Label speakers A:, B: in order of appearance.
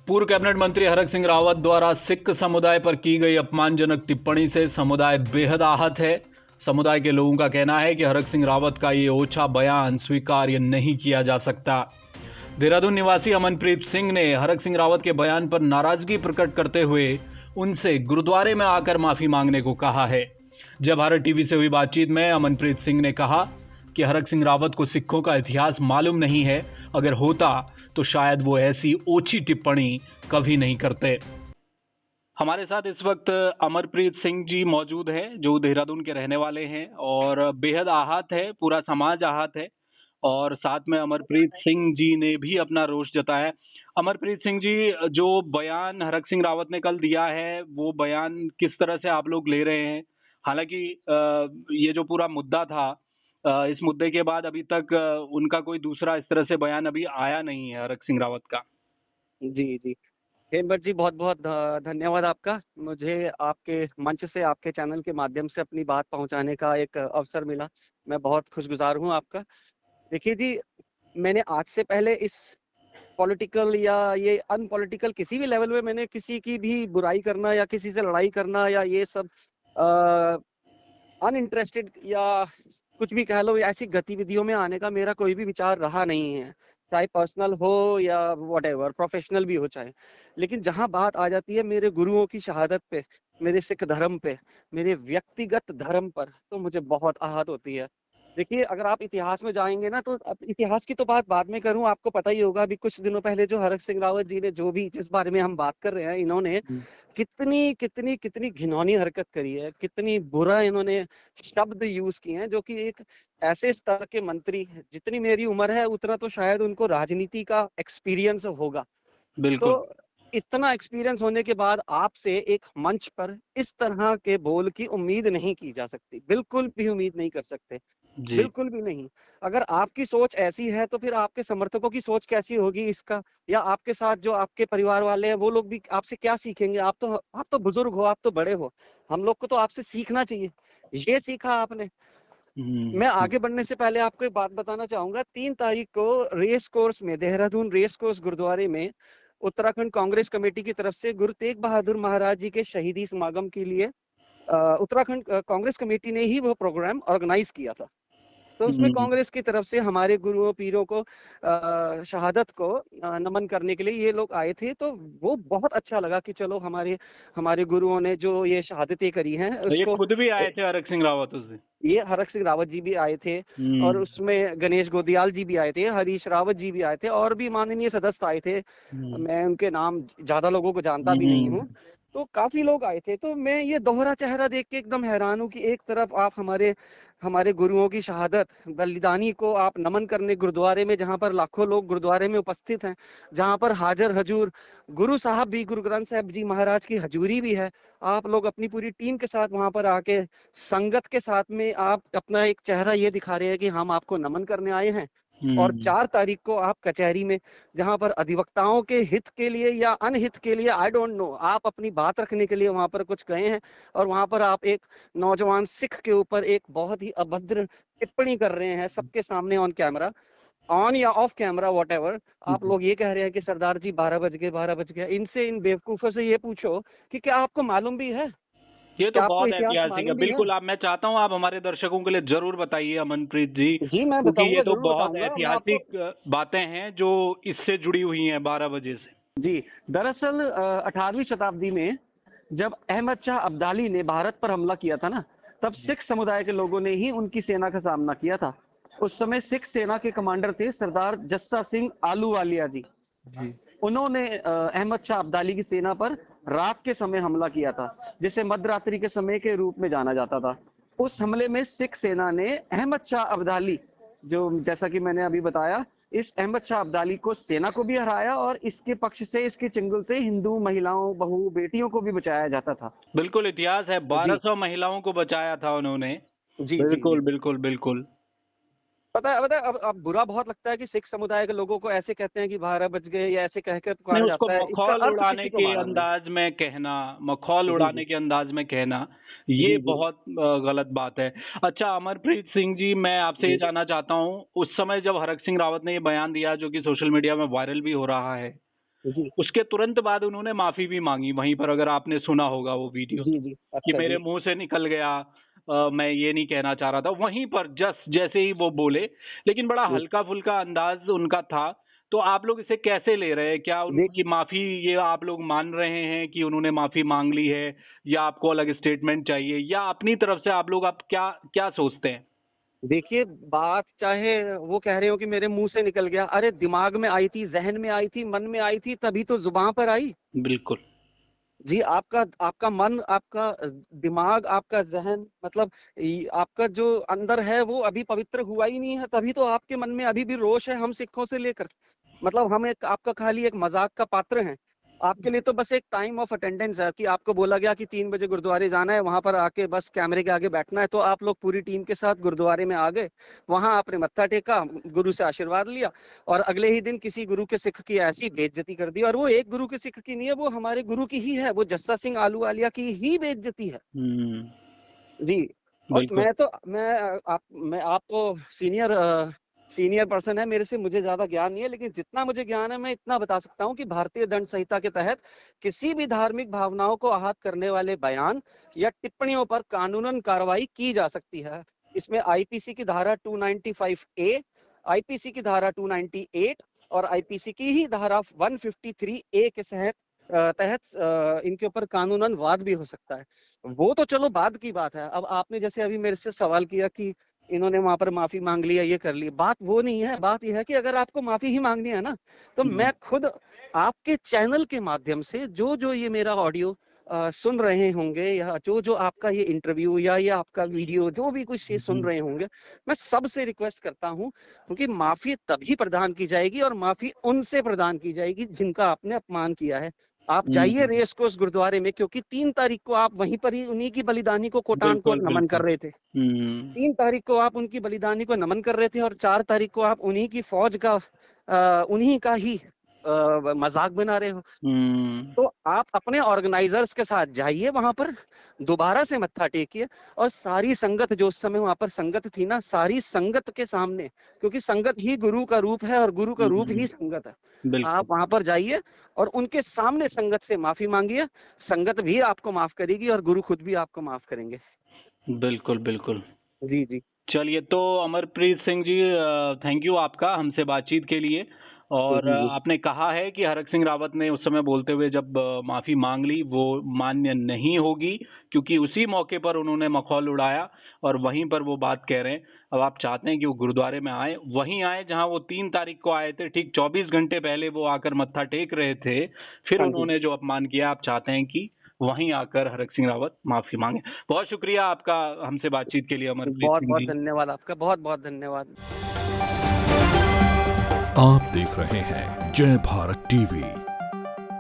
A: पूर्व कैबिनेट मंत्री हरक सिंह रावत द्वारा सिख समुदाय पर की गई अपमानजनक टिप्पणी से समुदाय बेहद आहत है। समुदाय के लोगों का कहना है कि हरक सिंह रावत का ये ओछा बयान स्वीकार्य नहीं किया जा सकता। देहरादून निवासी अमनप्रीत सिंह ने हरक सिंह रावत के बयान पर नाराजगी प्रकट करते हुए उनसे गुरुद्वारे में आकर माफी मांगने को कहा है। जब भारत टीवी से हुई बातचीत में अमनप्रीत सिंह ने कहा कि हरक सिंह रावत को सिखों का इतिहास मालूम नहीं है, अगर होता तो शायद वो ऐसी ओछी टिप्पणी कभी नहीं करते। हमारे साथ इस वक्त अमरप्रीत सिंह जी मौजूद हैं, जो देहरादून के रहने वाले हैं और बेहद आहत है, पूरा समाज आहत है। और साथ में अमरप्रीत सिंह जी ने भी अपना रोष जताया। अमरप्रीत सिंह जी, जो बयान हरक सिंह रावत ने कल दिया है, वो बयान किस तरह से आप लोग ले रहे हैं? हालांकि ये जो पूरा मुद्दा था, इस मुद्दे के बाद अभी तक उनका कोई दूसरा इस तरह से बयान अभी आया नहीं है हरक सिंह रावत का।
B: जी, जी। हेमंत जी, बहुत-बहुत धन्यवाद आपका। मुझे आपके मंच से, आपके चैनल के माध्यम से अपनी बात पहुँचाने का एक अवसर मिला। मैं बहुत खुशगुज़ार हूँ आपका। देखिए जी, मैंने आज से पहले इस पॉलिटिकल या ये अनपॉलिटिकल किसी भी लेवल में मैंने किसी की भी बुराई करना या किसी से लड़ाई करना या ये सब अ, अनइंटरेस्टेड या कुछ भी कह लो, ऐसी गतिविधियों में आने का मेरा कोई भी विचार रहा नहीं है। चाहे पर्सनल हो या व्हाटएवर, प्रोफेशनल भी हो चाहे। लेकिन जहाँ बात आ जाती है मेरे गुरुओं की शहादत पे, मेरे सिख धर्म पे, मेरे व्यक्तिगत धर्म पर, तो मुझे बहुत आहत होती है। देखिए, अगर आप इतिहास में जाएँगे ना, तो अब इतिहास की तो बात बाद में करूँ, आपको पता ही होगा अभी कुछ दिनों पहले जो हरक सिंह रावत जी ने जो भी जिस बारे में हम बात कर रहे हैं, इन्होंने कितनी घिनौनी हरकत करी है, कितनी बुरा इन्होंने शब्द यूज़ किए हैं, जो कि एक ऐसे स्तर के मंत्री, जितनी मेरी उम्र है उतना तो शायद उनको राजनीति का एक्सपीरियंस होगा। तो
A: बिल्कुल।
B: इतना एक्सपीरियंस होने के बाद आपसे एक मंच पर इस तरह के बोल की उम्मीद नहीं की जा सकती। बिल्कुल भी उम्मीद नहीं कर सकते।
A: जी।
B: बिल्कुल भी नहीं। अगर आपकी सोच ऐसी है तो फिर आपके समर्थकों की सोच कैसी होगी इसका? या आपके साथ जो आपके परिवार वाले हैं वो लोग भी आपसे क्या सीखेंगे? आप तो बुजुर्ग हो, आप तो बड़े हो। हम लोग को तो आपसे सीखना चाहिए। ये सीखा आपने। मैं
A: हुँ।
B: आगे बढ़ने से पहले आपको एक बात बताना चाहूँगा। 3 तारीख को रेस कोर्स में, देहरादून रेस कोर्स गुरुद्वारे में उत्तराखंड कांग्रेस कमेटी की तरफ से गुरु तेग बहादुर महाराज जी के शहीदी समागम के लिए उत्तराखंड कांग्रेस कमेटी ने ही वो प्रोग्राम ऑर्गेनाइज किया था। तो उसमें
A: हुँ।
B: कांग्रेस की तरफ से हमारे गुरुओं पीरों को शहादत को नमन करने के लिए ये लोग आए थे। तो वो बहुत अच्छा लगा कि चलो हमारे हमारे गुरुओं ने जो ये शहादतें करी हैं
A: ये
B: उसको।
A: खुद भी आए थे हरक सिंह रावत उस दिन।
B: ये हरक सिंह रावत जी भी आए थे और
A: हुँ।
B: उसमें गणेश गोदियाल जी भी आए थे, हरीश रावत जी भी आए थे और भी माननीय सदस्य आए थे।
A: हुँ।
B: मैं उनके नाम ज़्यादा लोगों को जानता भी नहीं हूँ।
A: हुँ।
B: तो काफ़ी लोग आए थे, तो मैं ये दोहरा चेहरा देख के एकदम हैरान हूँ कि एक तरफ आप हमारे हमारे गुरुओं की शहादत, बलिदानी को आप नमन करने गुरुद्वारे में, जहाँ पर लाखों लोग गुरुद्वारे में उपस्थित हैं, जहाँ पर हाज़िर हजूर गुरु साहब भी, गुरु ग्रंथ साहिब जी महाराज की हजूरी भी है। आप लोग अपनी पूरी टीम के साथ वहाँ पर आके संगत के साथ में आप अपना एक चेहरा ये दिखा रहे हैं कि हम आपको नमन करने आए हैं। और
A: हुँ।
B: 4 तारीख को आप कचहरी में, जहाँ पर अधिवक्ताओं के हित के लिए या अनहित के लिए आई डोंट नो, आप अपनी बात रखने के लिए वहाँ पर कुछ गए हैं और वहाँ पर आप एक नौजवान सिख के ऊपर एक बहुत ही अभद्र टिप्पणी कर रहे हैं सबके सामने, ऑन कैमरा, ऑन या ऑफ कैमरा व्हाटएवर। आप
A: हुँ।
B: लोग ये कह रहे हैं कि सरदार जी 12 बज गए, 12 बज गए। इनसे, इन बेवकूफ़ों से ये पूछो कि क्या आपको मालूम भी है?
A: ये तो
B: क्या आपको
A: बहुत
B: इतिहास
A: ऐतिहासिक है।
B: मालूम भी है?
A: बिल्कुल, आप मैं चाहता हूँ आप हमारे दर्शकों के लिए ज़रूर बताइए अमनप्रीत जी,
B: जी, मैं
A: क्योंकि ये
B: बताऊँगा,
A: तो
B: ज़रूर
A: बहुत
B: बताऊँगा। मैं आपको
A: ऐतिहासिक बातें हैं जो इससे जुड़ी हुई हैं 12 बजे से।
B: जी, दरअसल 18वीं शताब्दी में जब अहमद शाह अब्दाली ने भारत पर हमला किया था ना, तब
A: जी।
B: सिख समुदाय के लोगों ने ही उनकी सेना का सामना किया था। उस समय सिख सेना के कमांडर थे सरदार जस्सा सिंह आलूवालिया जी।
A: जी।
B: उन्होंने अहमद शाह अब्दाली की सेना पर रात के समय हमला किया था, जिसे मध्यरात्रि के समय के रूप में जाना जाता था। उस हमले में सिख सेना ने अहमद शाह अब्दाली, जो जैसा कि मैंने अभी बताया, इस अहमद शाह अब्दाली को, सेना को भी हराया और इसके पक्ष से, इसके चंगुल से हिंदू महिलाओं, बहू, बेटियों को भी बचाया जाता था।
A: बिल्कुल इतिहास है,
B: जी,
A: 1200 महिलाओं को बचाया था उन्होंने।
B: जी, जी,
A: बिल्कुल,
B: जी।
A: बिल्कुल, बिल्कुल।
B: पता है अब बुरा बहुत लगता है कि सिख समुदाय के लोगों को ऐसे कहते हैं कि 12 बज गए या ऐसे कह के
A: नहीं,
B: पुकारा
A: उसको
B: जाता है। इसका
A: मखौल
B: अर्थ
A: उड़ाने
B: किसी को
A: के
B: मालूम नहीं।
A: अंदाज में कहना, मखौल
B: जी, जी।
A: उड़ाने के अंदाज में कहना, ये
B: जी, जी।
A: बहुत गलत बात है। अच्छा अमरप्रीत सिंह जी, मैं आपसे ये
B: जी।
A: जानना चाहता हूँ, उस समय जब हरक सिंह रावत ने ये बयान दिया जो कि सोशल मीडिया में वायरल भी हो रहा है,
B: जी,
A: उसके तुरंत बाद उन्होंने माफ़ी भी माँगी वहीं पर, अगर आपने सुना होगा वो वीडियो,
B: जी, जी।
A: कि
B: अच्छा
A: मेरे
B: जी,
A: मुँह से निकल गया, मैं ये नहीं कहना चाह रहा था। वहीं पर जस्ट जैसे ही वो बोले, लेकिन बड़ा
B: जी।
A: हल्का-फुल्का अंदाज़ उनका था। तो आप लोग इसे कैसे ले रहे हैं? क्या
B: देख
A: उनकी माफ़ी ये आप लोग मान रहे हैं कि उन्होंने माफ़ी माँग ली है, या आपको अलग स्टेटमेंट चाहिए, या अपनी तरफ से आप क्या क्या सोचते हैं?
B: देखिए, बात चाहे वो कह रहे हो कि मेरे मुँह से निकल गया, अरे दिमाग में आई थी, ज़हन में आई थी, मन में आई थी, तभी तो ज़ुबान पर आई।
A: बिल्कुल।
B: जी, आपका आपका मन, आपका दिमाग, आपका ज़हन, मतलब आपका जो अंदर है वो अभी पवित्र हुआ ही नहीं है, तभी तो आपके मन में अभी भी रोष है हम सिखों से लेकर। मतलब हम एक आपका खाली एक मज़ाक का पात्र हैं। आपके लिए तो बस एक टाइम ऑफ अटेंडेंस है कि आपको बोला गया कि 3 बजे गुरुद्वारे जाना है, वहाँ पर आके बस कैमरे के आगे बैठना है, तो आप लोग पूरी टीम के साथ गुरुद्वारे में आ गए। वहाँ आपने मत्था टेका, गुरु से आशीर्वाद लिया, और अगले ही दिन किसी गुरु के सिख की ऐसी बेइज्जती कर दी, और वो एक गुरु के सिख की नहीं है, वो हमारे गुरु की ही है, वो जस्सा सिंह आलूवालिया की ही बेइज्जती है।
A: हुँ,
B: जी। और
A: बिल्कुल।
B: मैं आप तो सीनियर पर्सन है मेरे से, मुझे ज़्यादा ज्ञान नहीं है, लेकिन जितना मुझे ज्ञान है मैं इतना बता सकता हूँ कि भारतीय दंड संहिता के तहत किसी भी धार्मिक भावनाओं को आहत करने वाले बयान या टिप्पणियों पर कानूनन कार्रवाई की जा सकती है। इसमें आईपीसी की धारा 295 ए, आईपीसी की धारा 298 और आईपीसी की ही धारा 153 ए के तहत इनके ऊपर कानूनन वाद भी हो सकता है। वो तो चलो बाद की बात है। अब आपने जैसे अभी मेरे से सवाल किया कि इन्होंने वहाँ पर माफ़ी माँग ली है, ये कर ली। बात वो नहीं है, बात ये है कि अगर आपको माफ़ी ही माँगनी है ना, तो
A: हुँ,
B: मैं खुद आपके चैनल के माध्यम से जो-जो ये मेरा ऑडियो सुन रहे होंगे, या जो-जो आपका ये इंटरव्यू या ये आपका वीडियो जो भी कुछ ये सुन
A: हुँ,
B: रहे होंगे, मैं सबसे रिक्वेस्ट करता हूँ, क्योंकि माफ़ी तभी प्रदान की जाएगी और माफ़ी उनसे प्रदान की जाएगी जिनका आपने अपमान किया है। आप जाइए
A: हुँ,
B: रेस कोर्स गुरुद्वारे में, क्योंकि 3 तारीख को आप वहीं पर ही उन्हीं की बलिदानी को कोटान को
A: बिल्कुल,
B: नमन कर
A: बिल्कुल।
B: रहे थे।
A: हुँ,
B: 3 तारीख को आप उनकी बलिदानी को नमन कर रहे थे, और 4 तारीख को आप उन्हीं की फ़ौज का उन्हीं का ही मज़ाक बना रहे हो।
A: हुँ,
B: तो आप अपने ऑर्गेनाइज़र्स के साथ जाइए वहाँ पर, दोबारा से मत्था टेकिए, और सारी संगत जो उस समय वहाँ पर संगत थी ना, सारी संगत के सामने, क्योंकि संगत ही गुरु का रूप है और गुरु का रूप ही
A: हुँ,
B: संगत है।
A: बिल्कुल,
B: आप वहाँ पर जाइए और उनके सामने संगत से माफ़ी माँगिए, संगत भी आपको माफ़ करेगी और गुरु खुद भी आपको माफ़ करेंगे।
A: बिल्कुल, बिल्कुल।
B: जी, जी।
A: चलिए, तो अमरप्रीत सिंह जी, थैंक यू आपका हमसे बातचीत के लिए। और
B: जी, जी।
A: आपने कहा है कि हरक सिंह रावत ने उस समय बोलते हुए जब माफ़ी माँग ली, वो मान्य नहीं होगी, क्योंकि उसी मौके पर उन्होंने मखौल उड़ाया और वहीं पर वो बात कह रहे हैं। अब आप चाहते हैं कि वो गुरुद्वारे में आएँ, वहीं आएँ जहाँ वो 3 तारीख को आए थे, ठीक 24 घंटे पहले वो आकर मत्था टेक रहे थे, फिर
B: हाँ जी।
A: उन्होंने जो अपमान किया, आप चाहते हैं कि वहीं आकर हरक सिंह रावत माफ़ी माँगे। बहुत शुक्रिया आपका हमसे बातचीत के लिए अमरप्रीत सिंह
B: बहुत-बहुत
A: जी।
B: धन्यवाद आपका, बहुत-बहुत धन्यवाद।
C: आप देख रहे हैं जय भारत टीवी।